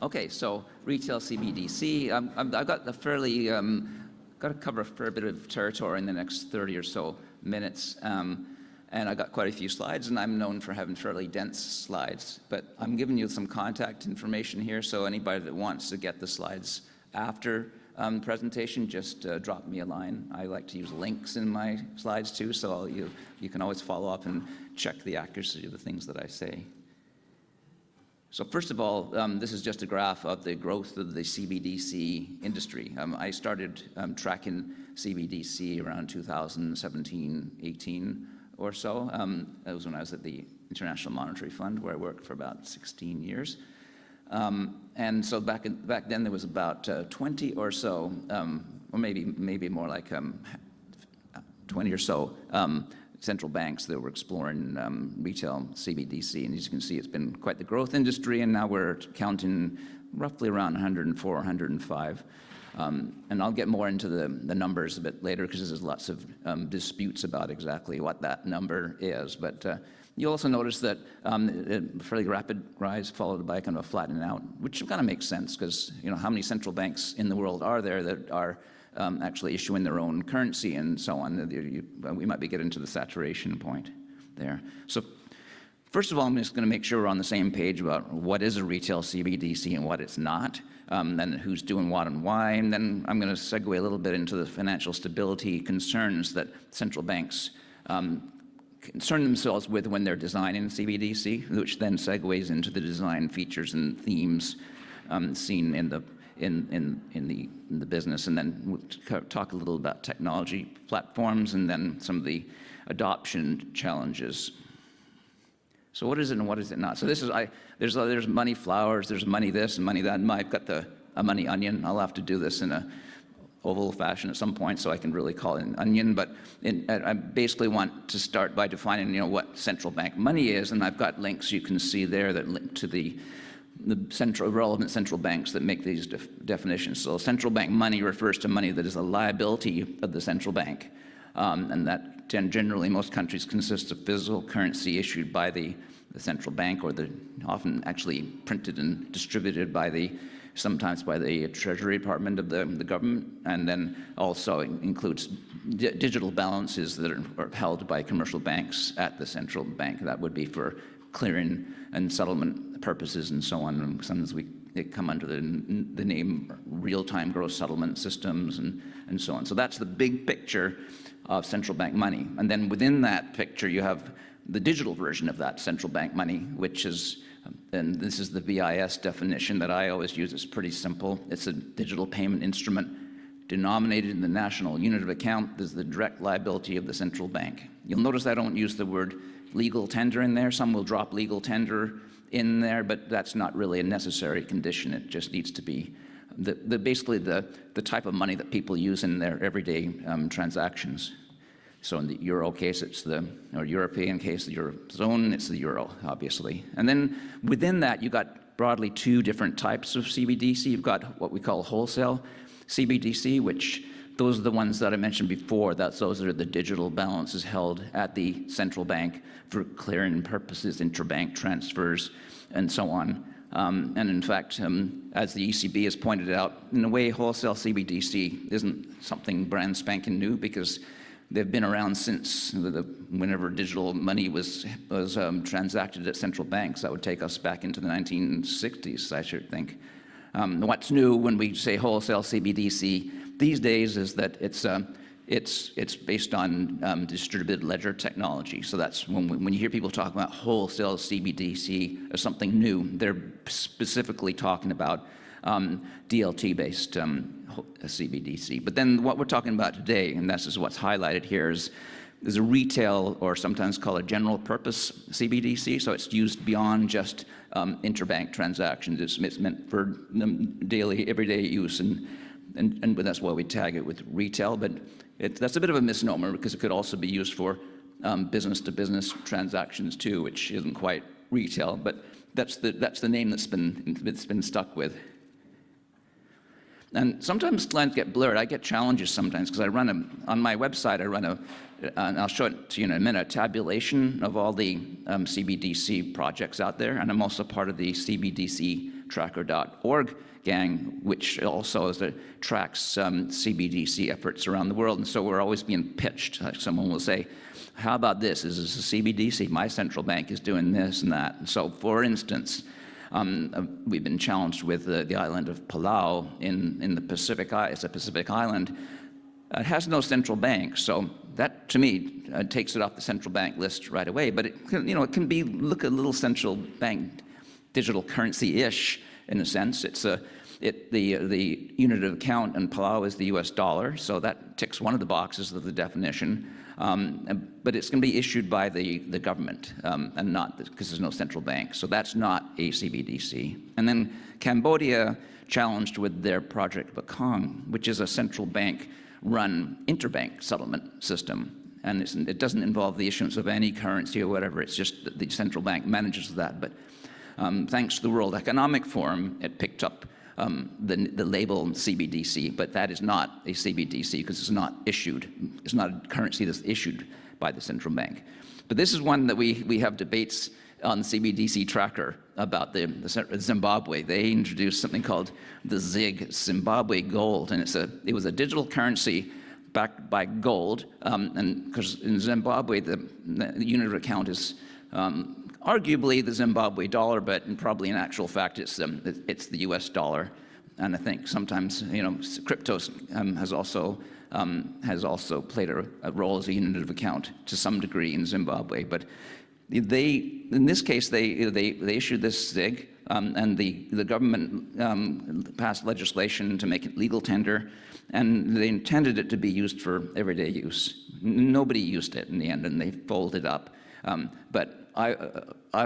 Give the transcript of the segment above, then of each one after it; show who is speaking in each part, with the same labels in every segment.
Speaker 1: Okay, so retail CBDC. I've got a fairly, got to cover a fair bit of territory in the next 30 or so minutes. And I got quite a few slides, and I'm known for having fairly dense slides. But I'm giving you some contact information here, so anybody that wants to get the slides after the presentation, just drop me a line. I like to use links in my slides too, so you can always follow up and check the accuracy of the things that I say. So first of all, this is just a graph of the growth of the CBDC industry. I started tracking CBDC around 2017, 18 or so. That was when I was at the International Monetary Fund, where I worked for about 16 years. And so back then there was about 20 or so, or maybe more like 20 or so central banks that were exploring retail CBDC. And as you can see, it's been quite the growth industry, and now we're counting roughly around 104, 105. And I'll get more into the numbers a bit later, because there's lots of disputes about exactly what that number is. But you'll also notice that a fairly rapid rise followed by kind of a flattening out, which kind of makes sense, because how many central banks in the world are there that are actually issuing their own currency and so on? We might be getting to the saturation point there. So first of all, I'm just going to make sure we're on the same page about what is a retail CBDC and what it's not, then who's doing what and why, and then I'm going to segue a little bit into the financial stability concerns that central banks concern themselves with when they're designing CBDC, which then segues into the design features and themes seen in the business, and then we'll talk a little about technology platforms, and then some of the adoption challenges. So what is it and what is it not? So this is there's money flowers, there's money this and money that. And I've got a money onion. I'll have to do this in a oval fashion at some point, so I can really call it an onion. But I basically want to start by defining what central bank money is, and I've got links you can see there that link to the relevant central banks that make these definitions. So central bank money refers to money that is a liability of the central bank, and that generally most countries consist of physical currency issued by the central bank, or often actually printed and distributed sometimes by the Treasury Department of the government, and then also includes digital balances that are held by commercial banks at the central bank. That would be for clearing and settlement purposes and so on. And sometimes they come under the name real-time gross settlement systems and so on. So that's the big picture of central bank money. And then within that picture, you have the digital version of that central bank money, which is, and this is the BIS definition that I always use. It's pretty simple. It's a digital payment instrument denominated in the national unit of account. This is the direct liability of the central bank. You'll notice I don't use the word legal tender in there. Some will drop legal tender in there, but that's not really a necessary condition. It just needs to be basically the type of money that people use in their everyday transactions. So in the euro case, or European case, the Eurozone, it's the euro, obviously. And then within that, you've got broadly two different types of CBDC. You've got what we call wholesale CBDC, which those are the ones that I mentioned before. Those are the digital balances held at the central bank for clearing purposes, interbank transfers, and so on. And in fact, as the ECB has pointed out, in a way, wholesale CBDC isn't something brand spanking new, because they've been around since whenever digital money was transacted at central banks. That would take us back into the 1960s, I should think. What's new when we say wholesale CBDC these days is that it's based on distributed ledger technology. So that's when you hear people talk about wholesale CBDC as something new, they're specifically talking about DLT-based CBDC. But then what we're talking about today, and this is what's highlighted here, is a retail, or sometimes called a general purpose CBDC. So it's used beyond just interbank transactions. It's meant for daily, everyday use, and that's why we tag it with retail. But that's a bit of a misnomer, because it could also be used for business-to-business transactions too, which isn't quite retail, but that's the name that's been stuck with. And sometimes lines get blurred. I get challenges sometimes, because on my website, and I'll show it to you in a minute, a tabulation of all the CBDC projects out there, and I'm also part of the CBDC tracker.org gang, which also tracks CBDC efforts around the world. And so we're always being pitched. Like someone will say, how about this? Is this a CBDC? My central bank is doing this and that. And so, for instance, we've been challenged with the island of Palau in the Pacific. It's a Pacific island. It has no central bank, so that, to me, takes it off the central bank list right away. But it can, it can look a little central bank digital currency-ish in a sense. The unit of account in Palau is the US dollar, so that ticks one of the boxes of the definition. But it's going to be issued by the government and not because there's no central bank. So that's not a CBDC. And then Cambodia challenged with their project Bakong, which is a central bank-run interbank settlement system. And it doesn't involve the issuance of any currency or whatever. It's just that the central bank manages that. But thanks to the World Economic Forum, it picked up the label CBDC, but that is not a CBDC because it's not issued. It's not a currency that's issued by the central bank. But this is one that we have debates on the CBDC tracker about the Zimbabwe. They introduced something called the ZIG, Zimbabwe Gold, and it was a digital currency backed by gold, and because in Zimbabwe the unit of account is arguably the Zimbabwe dollar, but probably in actual fact it's the US dollar. And I think sometimes crypto has also played a role as a unit of account to some degree in Zimbabwe. But in this case they issued this ZIG, and the government passed legislation to make it legal tender, and they intended it to be used for everyday use. Nobody used it in the end, and they folded up. But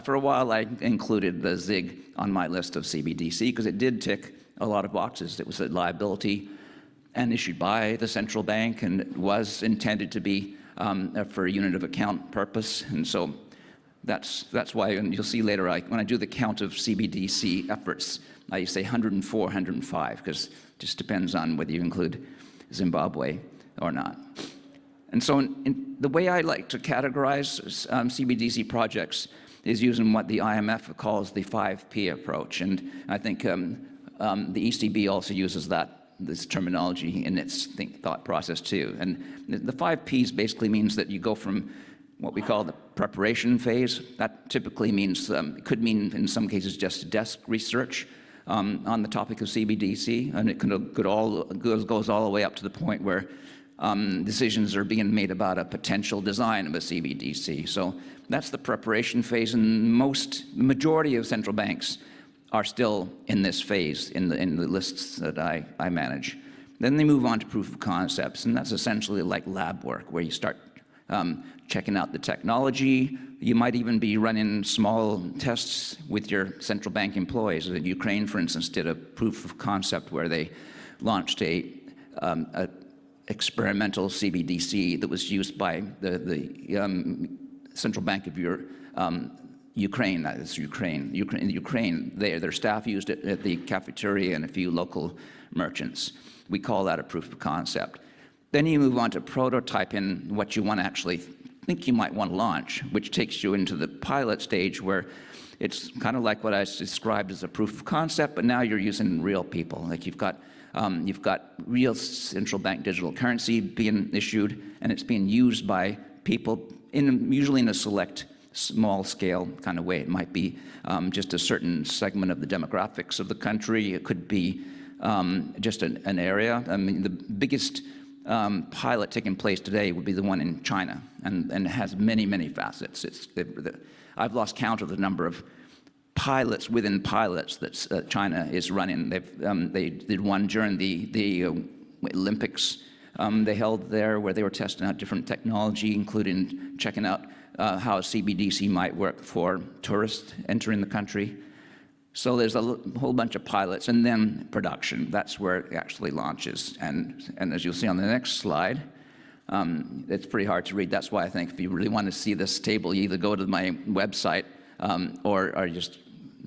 Speaker 1: for a while, I included the ZIG on my list of CBDC because it did tick a lot of boxes. It was a liability and issued by the central bank, and it was intended to be for a unit of account purpose. And so that's why, and you'll see later, when I do the count of CBDC efforts, I say 104, 105, because it just depends on whether you include Zimbabwe or not. And so the way I like to categorize CBDC projects is using what the IMF calls the 5P approach. And I think the ECB also uses this terminology in its thought process too. And the 5Ps basically means that you go from what we call the preparation phase. That typically means, could mean in some cases just desk research on the topic of CBDC. And it goes all the way up to the point where decisions are being made about a potential design of a CBDC. So that's the preparation phase, and the majority of central banks are still in this phase in the lists that I manage. Then they move on to proof of concepts, and that's essentially like lab work, where you start checking out the technology. You might even be running small tests with your central bank employees. Ukraine, for instance, did a proof of concept where they launched a experimental CBDC that was used by the Central Bank of Ukraine. That is Ukraine. Their staff used it at the cafeteria and a few local merchants. We call that a proof of concept. Then you move on to prototyping what you want to actually think you might want to launch, which takes you into the pilot stage, where it's kind of like what I described as a proof of concept, but now you're using real people. Like you've got real central bank digital currency being issued, and it's being used by people usually in a select small scale kind of way. It might be just a certain segment of the demographics of the country. It could be just an area. I mean, the biggest pilot taking place today would be the one in China, and it has many, many facets. I've lost count of the number of pilots within pilots that China is running. They did one during the Olympics they held there, where they were testing out different technology, including checking out how CBDC might work for tourists entering the country. So there's a whole bunch of pilots, and then production. That's where it actually launches. And as you'll see on the next slide, it's pretty hard to read. That's why I think if you really want to see this table, you either go to my website or just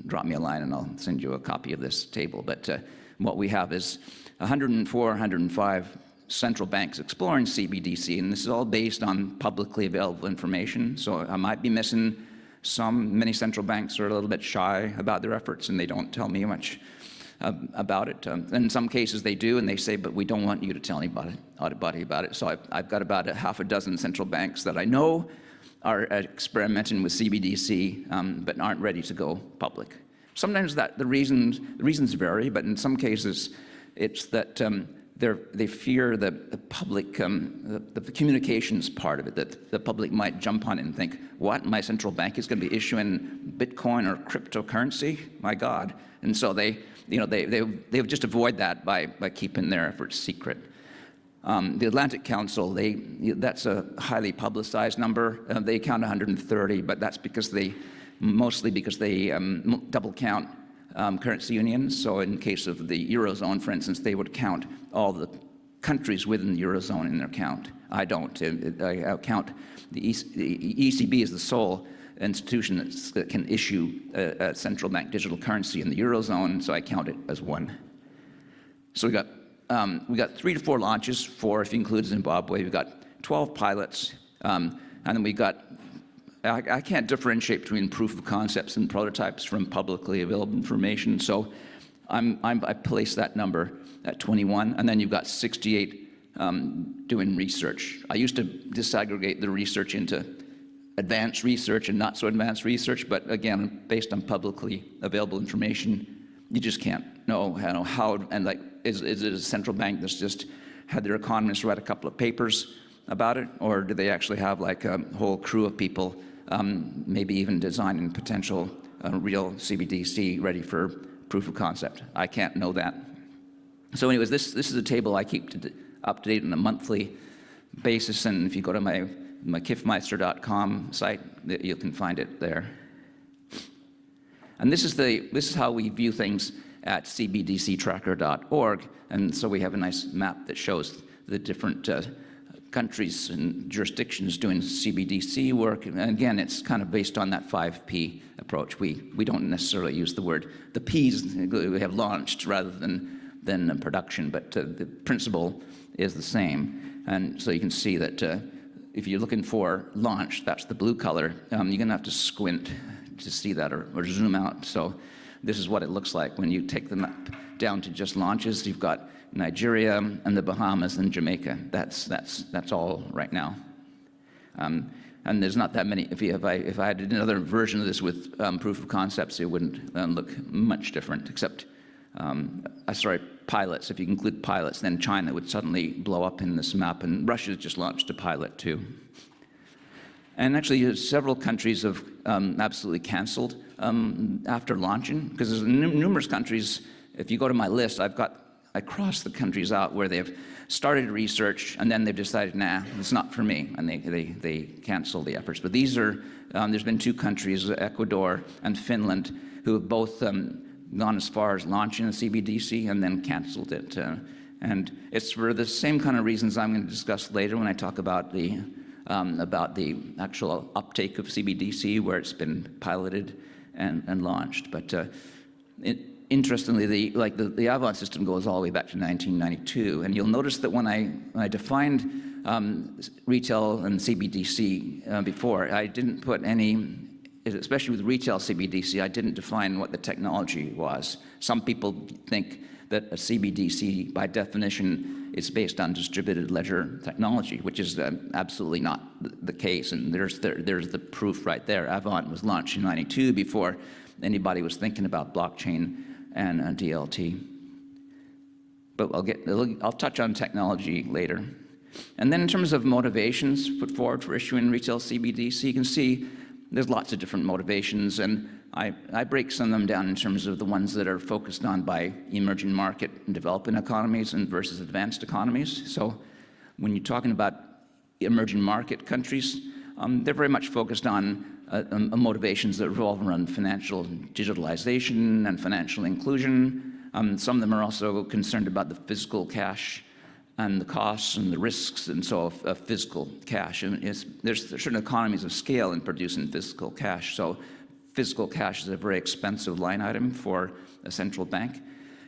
Speaker 1: drop me a line and I'll send you a copy of this table. But what we have is 104, 105 central banks exploring CBDC, and this is all based on publicly available information. So I might be missing Many central banks are a little bit shy about their efforts, and they don't tell me much about it. In some cases they do, and they say, but we don't want you to tell anybody about it. So I've got about half a dozen central banks that I know are experimenting with CBDC, but aren't ready to go public. Sometimes the reasons vary, but in some cases it's that they fear the public, the communications part of it, that the public might jump on it and think, what, my central bank is going to be issuing Bitcoin or cryptocurrency? My God. And so they just avoid that by keeping their efforts secret. The Atlantic Council, that's a highly publicized number. They count 130, but that's mostly because they double count currency unions. So in case of the Eurozone, for instance, they would count all the countries within the Eurozone in their count. I don't. I count the ECB is the sole institution that can issue a central bank digital currency in the Eurozone, so I count it as one. So we got 3 to 4 launches, 4 if you include Zimbabwe. We've got 12 pilots, and then we got. I can't differentiate between proof of concepts and prototypes from publicly available information, so I place that number at 21, and then you've got 68 doing research. I used to disaggregate the research into advanced research and not so advanced research, but again, based on publicly available information, you just can't know how, and like, is it a central bank that's just had their economists write a couple of papers about it, or do they actually have like a whole crew of people, maybe even designing potential real CBDC ready for proof of concept? I can't know that. So anyways, this is a table I keep up to date on a monthly basis, and if you go to my Kiffmeister.com site, you can find it there. And this is how we view things at cbdctracker.org, and so we have a nice map that shows the different countries and jurisdictions doing CBDC work. And again, it's kind of based on that 5P approach. We don't necessarily use the P's we have launched rather than production, but the principle is the same. And so you can see that if you're looking for launch, that's the blue color. You're going to have to squint to see that or zoom out. So this is what it looks like when you take the map down to just launches. You've got Nigeria and the Bahamas and Jamaica. That's all right now. And there's not that many. If I had another version of this with proof of concepts, it wouldn't look much different, except, pilots. If you include pilots, then China would suddenly blow up in this map, and Russia's just launched a pilot too. And actually, several countries have absolutely canceled after launching, because there's numerous countries. If you go to my list, I crossed the countries out where they've started research and then they've decided, nah, it's not for me, and they cancel the efforts. But these are, there's been 2 countries, Ecuador and Finland, who have both gone as far as launching a CBDC and then canceled it. And it's for the same kind of reasons I'm going to discuss later when I talk about the actual uptake of CBDC, where it's been piloted and launched. But interestingly, the Avant system goes all the way back to 1992, and you'll notice that when I defined retail and CBDC before, I didn't put any, especially with retail CBDC, I didn't define what the technology was. Some people think that a CBDC, by definition, is based on distributed ledger technology, which is absolutely not the case, and there's the proof right there. Avant was launched in '92 before anybody was thinking about blockchain and DLT. But I'll touch on technology later. And then in terms of motivations put forward for issuing retail CBDC, you can see there's lots of different motivations, and I break some of them down in terms of the ones that are focused on by emerging market and developing economies and versus advanced economies. So when you're talking about emerging market countries, they're very much focused on motivations that revolve around financial digitalization and financial inclusion. Some of them are also concerned about the physical cash and the costs and the risks, and so of physical cash. And there's certain economies of scale in producing physical cash. So physical cash is a very expensive line item for a central bank.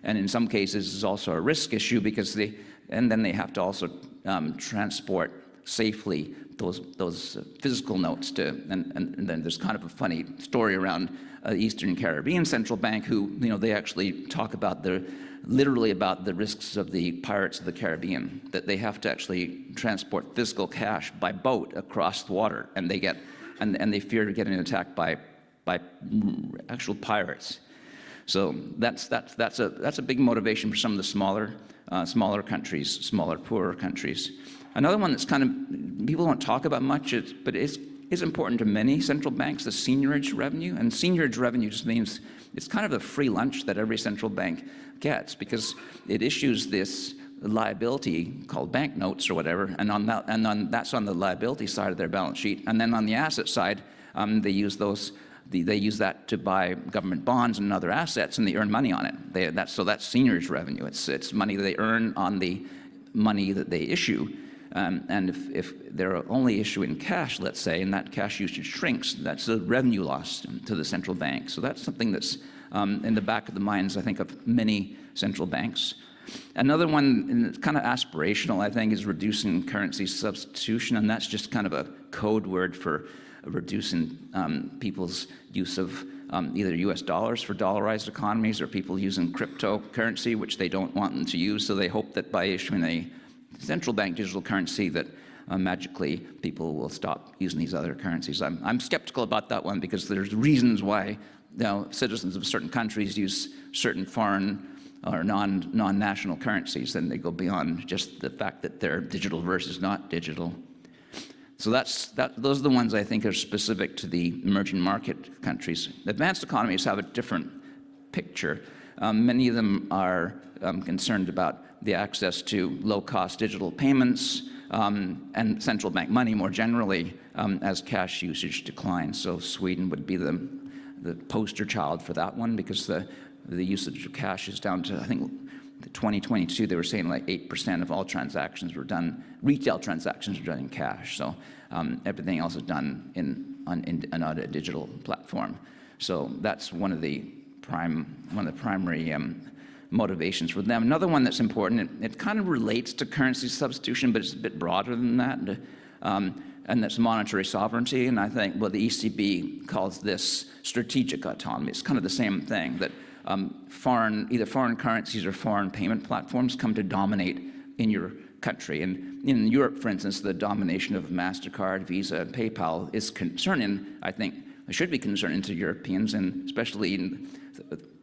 Speaker 1: And in some cases, it's also a risk issue because then they have to also transport safely those physical notes to, and then there's kind of a funny story around Eastern Caribbean Central Bank, who, they actually talk about literally about the risks of the pirates of the Caribbean, that they have to actually transport physical cash by boat across the water, and they fear getting attacked by actual pirates. So that's a big motivation for some of the smaller countries, smaller, poorer countries. Another one that's kind of, people don't talk about much, but is important to many central banks, the seigniorage revenue. And seigniorage revenue just means it's kind of a free lunch that every central bank gets, because it issues this liability called banknotes or whatever, and that's on the liability side of their balance sheet. And then on the asset side, they use that to buy government bonds and other assets, and they earn money on it. So that's seigniorage revenue. It's money that they earn on the money that they issue. And if they're only issuing cash, let's say, and that cash usage shrinks, that's a revenue loss to the central bank. So that's something that's in the back of the minds, I think, of many central banks. Another one, and it's kind of aspirational, I think, is reducing currency substitution, and that's just kind of a code word for reducing people's use of either US dollars for dollarized economies, or people using cryptocurrency, which they don't want them to use. So they hope that by issuing a central bank digital currency that magically people will stop using these other currencies. I'm skeptical about that one, because there's reasons why citizens of certain countries use certain foreign or non-national currencies, and they go beyond just the fact that they're digital versus not digital. So those are the ones I think are specific to the emerging market countries. Advanced economies have a different picture. Many of them are concerned about the access to low-cost digital payments and central bank money more generally as cash usage declines. So Sweden would be the poster child for that one, because the usage of cash is down to, I think, 2022, they were saying like 8% of all transactions were done, retail transactions were done in cash. So everything else is done on a digital platform. So that's one of the primary motivations for them. Another one that's important, it kind of relates to currency substitution, but it's a bit broader than that, and that's monetary sovereignty. And I think, well, the ECB calls this strategic autonomy. It's kind of the same thing, that either foreign currencies or foreign payment platforms come to dominate in your country. And in Europe, for instance, the domination of MasterCard, Visa, and PayPal is concerning, I think, it should be concerning to Europeans, and especially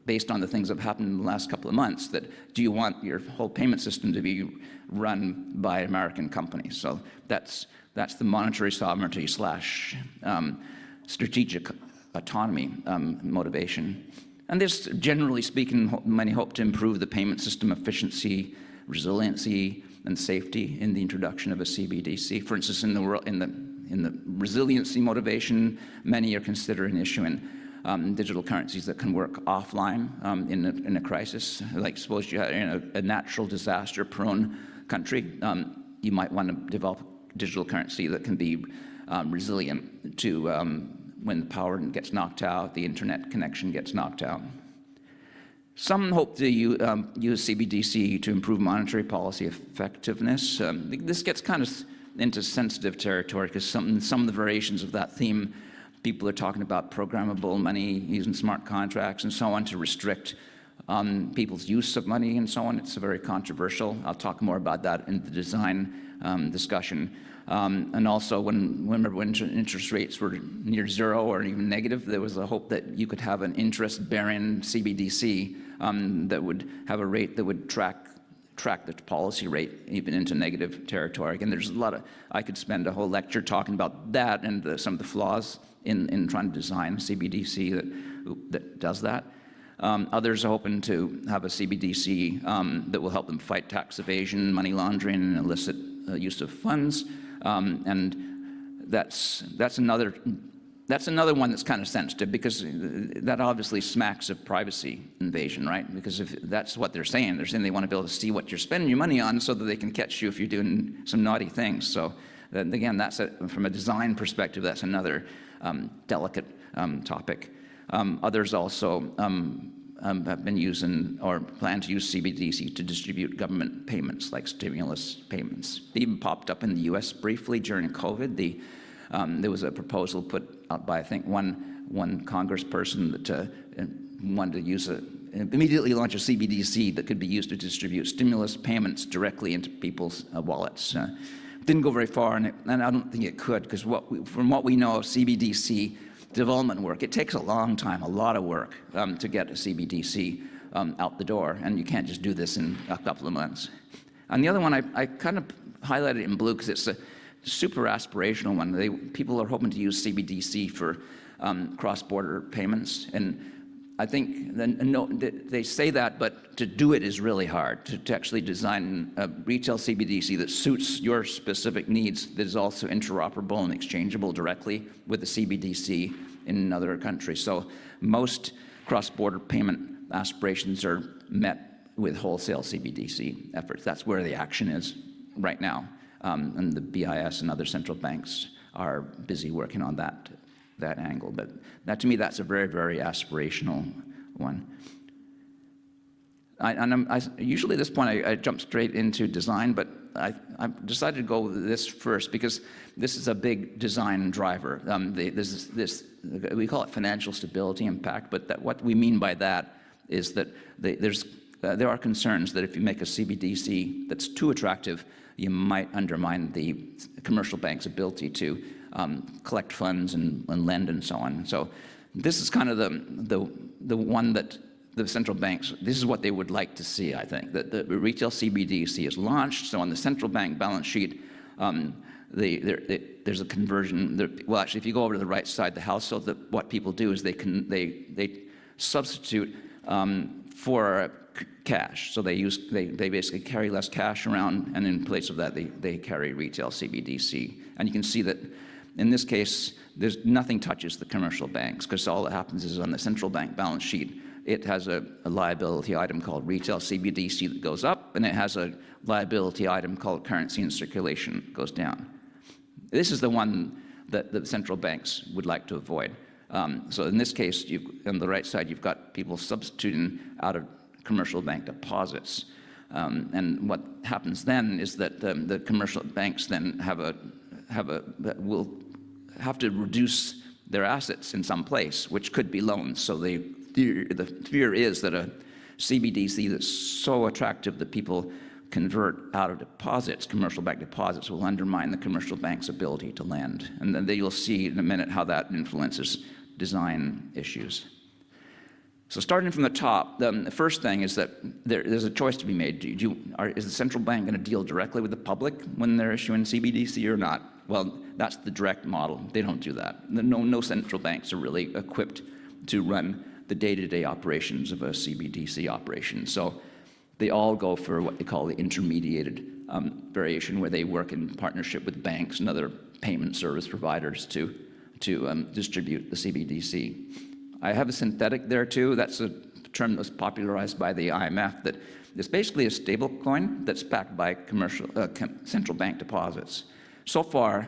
Speaker 1: based on the things that have happened in the last couple of months, that do you want your whole payment system to be run by American companies? So that's the monetary sovereignty / strategic autonomy motivation. And this, generally speaking, many hope to improve the payment system efficiency, resiliency, and safety in the introduction of a CBDC. For instance, in the resiliency motivation, many are considering issuing digital currencies that can work offline in a crisis. Like, suppose you had in a natural disaster-prone country, you might want to develop a digital currency that can be resilient to when the power gets knocked out, the internet connection gets knocked out. Some hope to use CBDC to improve monetary policy effectiveness. This gets kind of into sensitive territory, because some of the variations of that theme, people are talking about programmable money, using smart contracts and so on to restrict people's use of money and so on. It's very controversial. I'll talk more about that in the design discussion. And also, remember when interest rates were near zero or even negative, there was a hope that you could have an interest-bearing CBDC that would have a rate that would track the policy rate even into negative territory. Again, there's a lot of, I could spend a whole lecture talking about that and some of the flaws in trying to design a CBDC that does that. Others are hoping to have a CBDC that will help them fight tax evasion, money laundering, and illicit use of funds. And that's another one that's kind of sensitive, because that obviously smacks of privacy invasion, right? Because if that's what they're saying they want to be able to see what you're spending your money on, so that they can catch you if you're doing some naughty things. So again, from a design perspective, that's another delicate topic. Others also have been using or plan to use CBDC to distribute government payments like stimulus payments. They even popped up in the US briefly during COVID. There was a proposal put out by, I think, one congressperson that wanted to immediately launch a CBDC that could be used to distribute stimulus payments directly into people's wallets. Didn't go very far, and I don't think it could, because from what we know of CBDC development work, it takes a long time, a lot of work to get a CBDC out the door, and you can't just do this in a couple of months. And the other one, I kind of highlighted in blue because it's a super aspirational one. People are hoping to use CBDC for cross-border payments, and I think they say that, but to do it is really hard, to actually design a retail CBDC that suits your specific needs, that is also interoperable and exchangeable directly with the CBDC in another country. So most cross-border payment aspirations are met with wholesale CBDC efforts. That's where the action is right now. And the BIS and other central banks are busy working on that angle. But to me, that's a very, very aspirational one. Usually at this point, I jump straight into design, but I decided to go with this first because this is a big design driver. We call it financial stability impact, but what we mean by that is that there are concerns that if you make a CBDC that's too attractive, you might undermine the commercial bank's ability to collect funds and lend and so on. So this is kind of the one that the central banks, this is what they would like to see, I think, that the retail CBDC is launched. So on the central bank balance sheet, there's a conversion. Well, actually, if you go over to the right side, the household, what people do is they substitute for cash. So they basically carry less cash around, and in place of that, they carry retail CBDC. And you can see that in this case, nothing touches the commercial banks, because all that happens is on the central bank balance sheet, it has a liability item called retail CBDC that goes up, and it has a liability item called currency in circulation that goes down. This is the one that the central banks would like to avoid. So in this case, on the right side, you've got people substituting out of commercial bank deposits. And what happens then is that the commercial banks then will have to reduce their assets in some place, which could be loans. So the fear is that a CBDC that's so attractive that people convert out of deposits, commercial bank deposits, will undermine the commercial bank's ability to lend. And then you'll see in a minute how that influences design issues. So starting from the top, the first thing is that there's a choice to be made. Is the central bank going to deal directly with the public when they're issuing CBDC or not? Well, that's the direct model. They don't do that. No central banks are really equipped to run the day-to-day operations of a CBDC operation. So they all go for what they call the intermediated variation, where they work in partnership with banks and other payment service providers to distribute the CBDC. I have a synthetic there too. That's a term that was popularized by the IMF, that is basically a stable coin that's backed by central bank deposits. So far,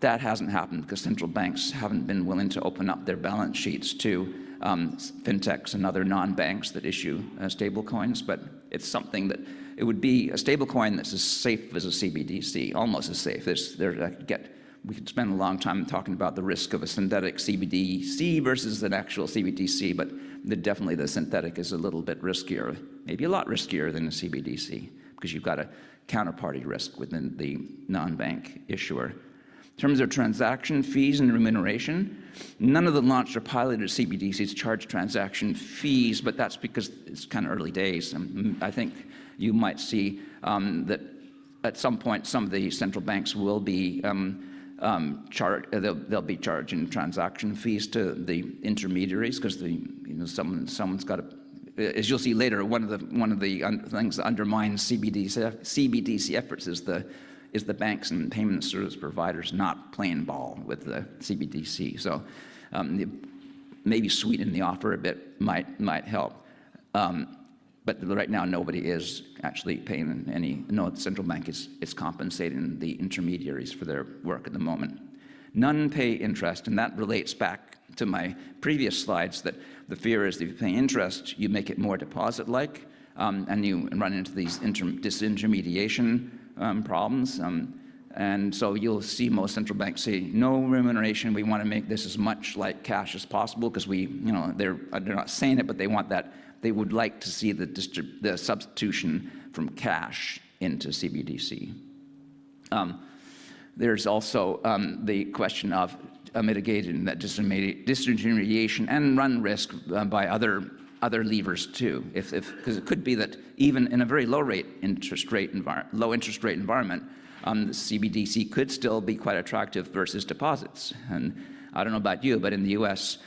Speaker 1: that hasn't happened because central banks haven't been willing to open up their balance sheets to fintechs and other non-banks that issue stable coins, but it's something that it would be a stable coin that's as safe as a CBDC, almost as safe. We could spend a long time talking about the risk of a synthetic CBDC versus an actual CBDC, but definitely the synthetic is a little bit riskier, maybe a lot riskier than a CBDC, because you've got a counterparty risk within the non-bank issuer. In terms of transaction fees and remuneration, none of the launched or piloted CBDCs charge transaction fees, but that's because it's kind of early days. I think you might see that at some point some of the central banks will be they'll be charging transaction fees to the intermediaries, because someone's got to. As you'll see later, one of the things that undermines CBDC efforts is the banks and payment service providers not playing ball with the CBDC. So maybe sweeten the offer a bit might help. But right now, nobody is actually paying any. No, the central bank is compensating the intermediaries for their work at the moment. None pay interest, and that relates back to my previous slides that the fear is that if you pay interest, you make it more deposit-like, and you run into these disintermediation problems. And so you'll see most central banks say, no remuneration, we want to make this as much like cash as possible, because they're not saying it, but they want that. They would like to see the substitution from cash into CBDC. There's also the question of mitigating that disintermediation and run risk by other levers too. Because it could be that even in a very low interest rate environment, the CBDC could still be quite attractive versus deposits. And I don't know about you, but in the U.S.,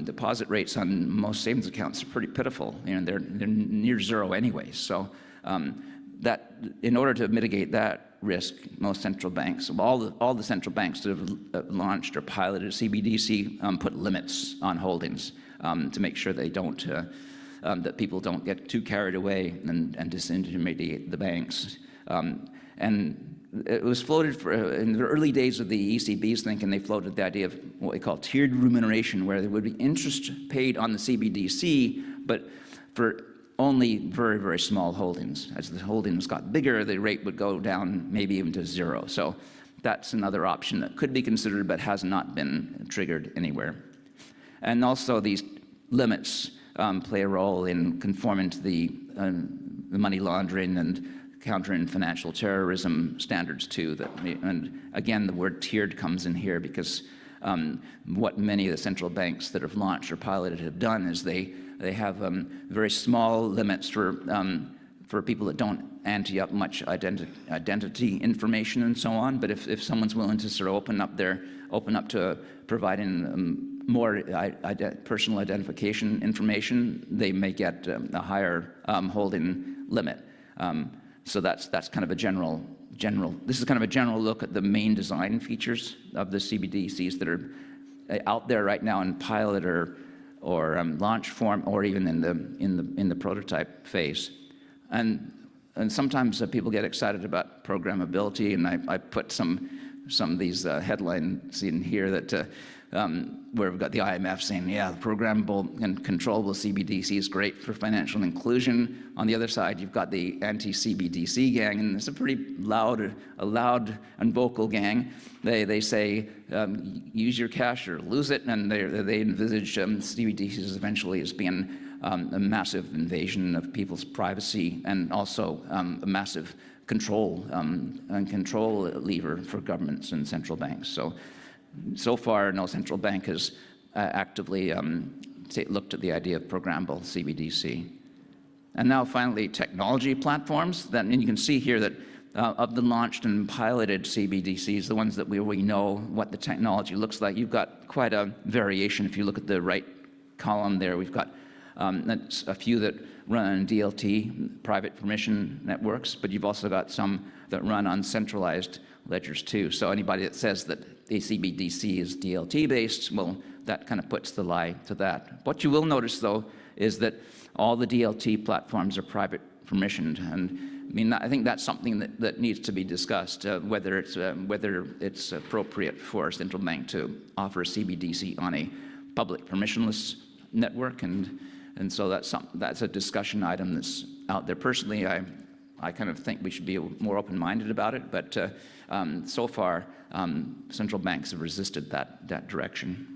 Speaker 1: deposit rates on most savings accounts are pretty pitiful. They're near zero anyway. So that in order to mitigate that risk, most central banks, all the central banks that have launched or piloted CBDC, put limits on holdings to make sure they don't that people don't get too carried away and disintermediate the banks. And it was floated in the early days of the ECB's thinking. They floated the idea of what we call tiered remuneration, where there would be interest paid on the CBDC, but for only very, very small holdings. As the holdings got bigger, the rate would go down maybe even to zero. So that's another option that could be considered but has not been triggered anywhere. And also these limits play a role in conforming to the money laundering and countering financial terrorism standards too. And again, the word tiered comes in here because what many of the central banks that have launched or piloted have done is they have very small limits for people that don't ante up much identity information and so on. But if someone's willing to sort of open up to providing more personal identification information, they may get a higher holding limit. So that's kind of a general. This is kind of a general look at the main design features of the CBDCs that are out there right now in pilot or launch form, or even in the prototype phase. And sometimes people get excited about programmability, and I put some of these headlines in here that where we've got the IMF saying, yeah, the programmable and controllable CBDC is great for financial inclusion. On the other side, you've got the anti-CBDC gang, and it's a pretty loud and vocal gang. They say, use your cash or lose it, and they envisage CBDCs eventually as being a massive invasion of people's privacy, and also a massive control lever for governments and central banks. So far, no central bank has actively looked at the idea of programmable CBDC. And now finally, technology platforms. And you can see here that of the launched and piloted CBDCs, the ones that we know what the technology looks like, you've got quite a variation. If you look at the right column there, we've got a few that run on DLT, private permission networks, but you've also got some that run on centralized ledgers too. So anybody that says that a CBDC is DLT based, well, that kind of puts the lie to that. What you will notice though is that all the DLT platforms are private permissioned, and I think that's something that needs to be discussed, whether it's appropriate for a central bank to offer a CBDC on a public permissionless network, and so that's a discussion item that's out there. Personally, I kind of think we should be more open-minded about it, but so far, central banks have resisted that direction.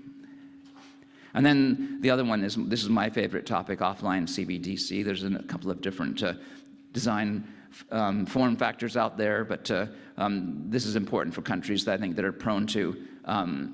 Speaker 1: And then the other one this is my favorite topic, offline CBDC. There's a couple of different design form factors out there, but this is important for countries that I think that are prone to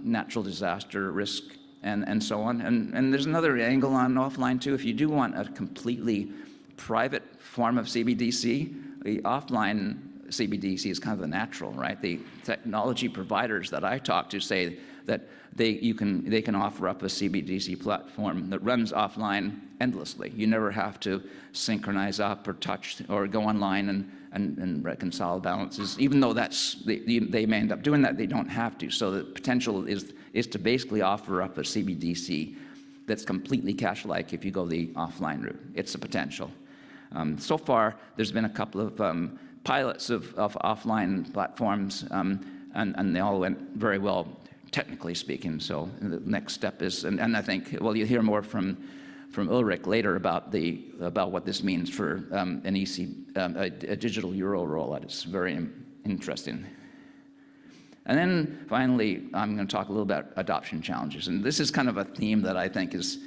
Speaker 1: natural disaster risk and so on. And there's another angle on offline too. If you do want a completely private form of CBDC, the offline CBDC is kind of the natural, right? The technology providers that I talk to say that they can offer up a CBDC platform that runs offline endlessly. You never have to synchronize up or touch or go online and reconcile balances. Even though they may end up doing that, they don't have to. So the potential is to basically offer up a CBDC that's completely cash-like if you go the offline route. It's a potential. So far, there's been a couple of pilots of offline platforms, and they all went very well technically speaking. So the next step is, and I think, well, you'll hear more from Ulrich later about what this means for a digital euro rollout. It's very interesting. And then finally, I'm going to talk a little about adoption challenges. And this is kind of a theme that I think is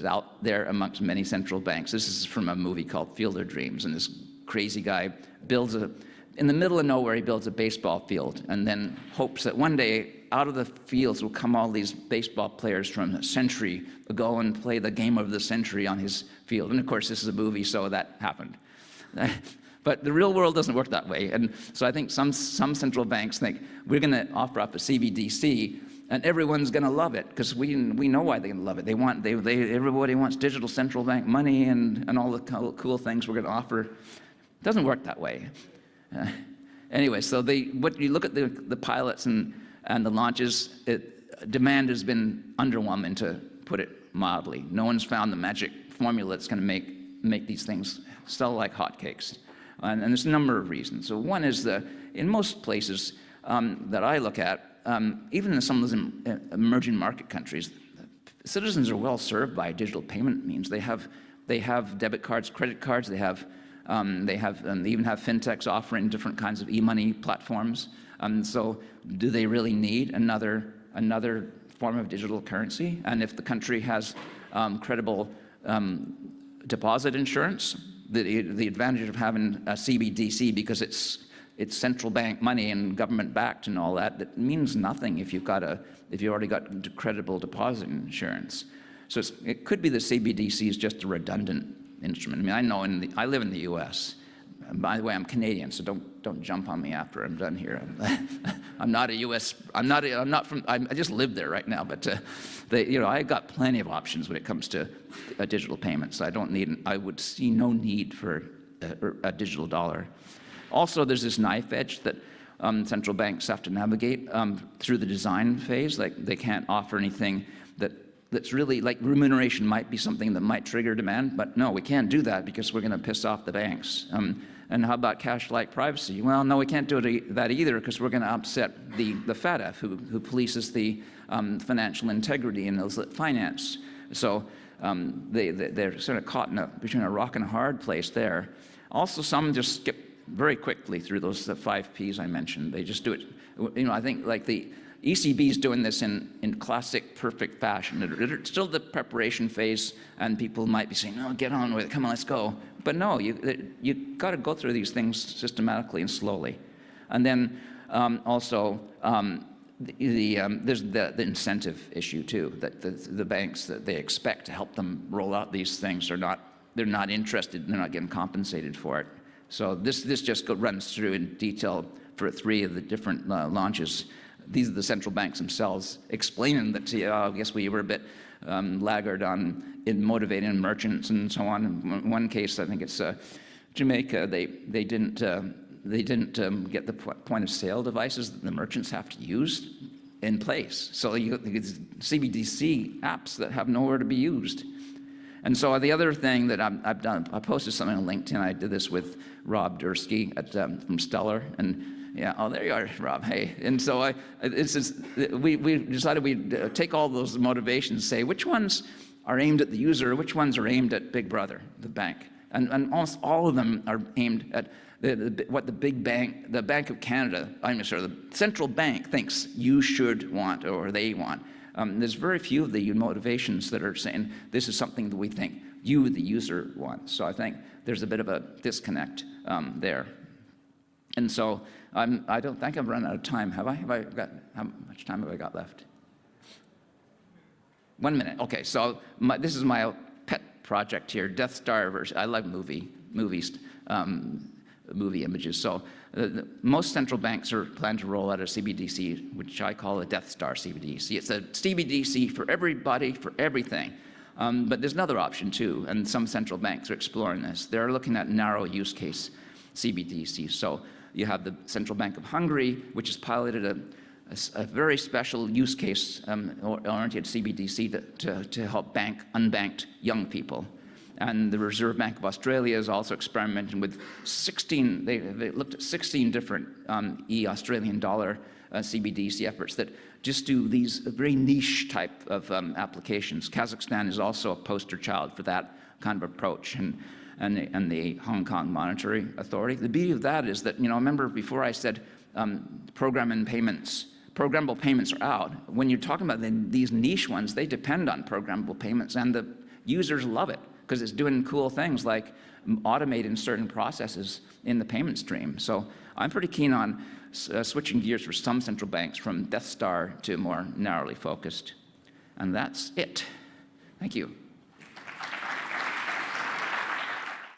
Speaker 1: out there amongst many central banks. This is from a movie called Field of Dreams. And this crazy guy in the middle of nowhere, he builds a baseball field and then hopes that one day out of the fields will come all these baseball players from a century ago and play the game of the century on his field. And of course, this is a movie, so that happened. But the real world doesn't work that way. And so I think some central banks think we're going to offer up a CBDC and everyone's going to love it because we know why they love it. Everybody wants digital central bank money and all the cool things we're going to offer. It doesn't work that way. Anyway, so what you look at the pilots and the launches, demand has been underwhelming, to put it mildly. No one's found the magic formula that's going to make these things sell like hotcakes. And there's a number of reasons. So one is in most places that I look at, even in some of those emerging market countries, citizens are well served by digital payment means. They have debit cards, credit cards. They even have fintechs offering different kinds of e-money platforms. So do they really need another form of digital currency? And if the country has credible deposit insurance, the advantage of having a CBDC, because it's central bank money and government backed and all that means nothing if you've already got credible deposit insurance. So it could be the CBDC is just a redundant instrument. I mean, I live in the U.S. By the way, I'm Canadian, so don't jump on me after I'm done here. I'm not a U.S. I just live there right now. But I got plenty of options when it comes to digital payments. I would see no need for a digital dollar. Also, there's this knife edge that central banks have to navigate through the design phase. Like they can't offer anything that's really, like, remuneration might be something that might trigger demand, but no, we can't do that because we're going to piss off the banks. And how about cash-like privacy? Well, no, we can't do that either because we're going to upset the FATF, who polices the financial integrity in illicit finance. So they're sort of caught between a rock and a hard place there. Also, some just skip very quickly through those 5 Ps I mentioned. They just do it. I think like the ECB is doing this in classic, perfect fashion. It's still the preparation phase, and people might be saying, "No, get on with it. Come on, let's go." But no, you got to go through these things systematically and slowly. And then also there's the incentive issue too. That the banks that they expect to help them roll out these things they're not interested. They're not getting compensated for it. So this just runs through in detail for 3 of the different launches. These are the central banks themselves explaining that, I guess we were a bit laggard in motivating merchants and so on. In one case, I think it's Jamaica, they didn't get the point of sale devices that the merchants have to use in place. So you get CBDC apps that have nowhere to be used. And so the other thing that I've done, I posted something on LinkedIn. I did this with Rob Dursky from Stellar, and yeah, oh, there you are, Rob. Hey, and so we decided we'd take all those motivations, say which ones are aimed at the user, which ones are aimed at Big Brother, the bank, and almost all of them are aimed at what the big bank, the Bank of Canada, the central bank thinks you should want or they want. There's very few of the motivations that are saying this is something that we think you, the user, want. So I think there's a bit of a disconnect there. And so I don't think I've run out of time. Have I? How much time have I got left? 1 minute. Okay, so this is my pet project here, Death Star version. I love movie images. So most central banks are planning to roll out a CBDC, which I call a Death Star CBDC. It's a CBDC for everybody, for everything. But there's another option too, and some central banks are exploring this. They're looking at narrow use case CBDC. So you have the Central Bank of Hungary, which has piloted a very special use case oriented CBDC to help bank unbanked young people. And the Reserve Bank of Australia is also experimenting with 16, they looked at 16 different Australian dollar CBDC efforts that just do these very niche type of applications. Kazakhstan is also a poster child for that kind of approach, and the Hong Kong Monetary Authority. The beauty of that is that, remember before I said programmable payments are out. When you're talking about these niche ones, they depend on programmable payments, and the users love it because it's doing cool things like automating certain processes in the payment stream. So I'm pretty keen on switching gears for some central banks from Death Star to more narrowly focused. And that's it. Thank you.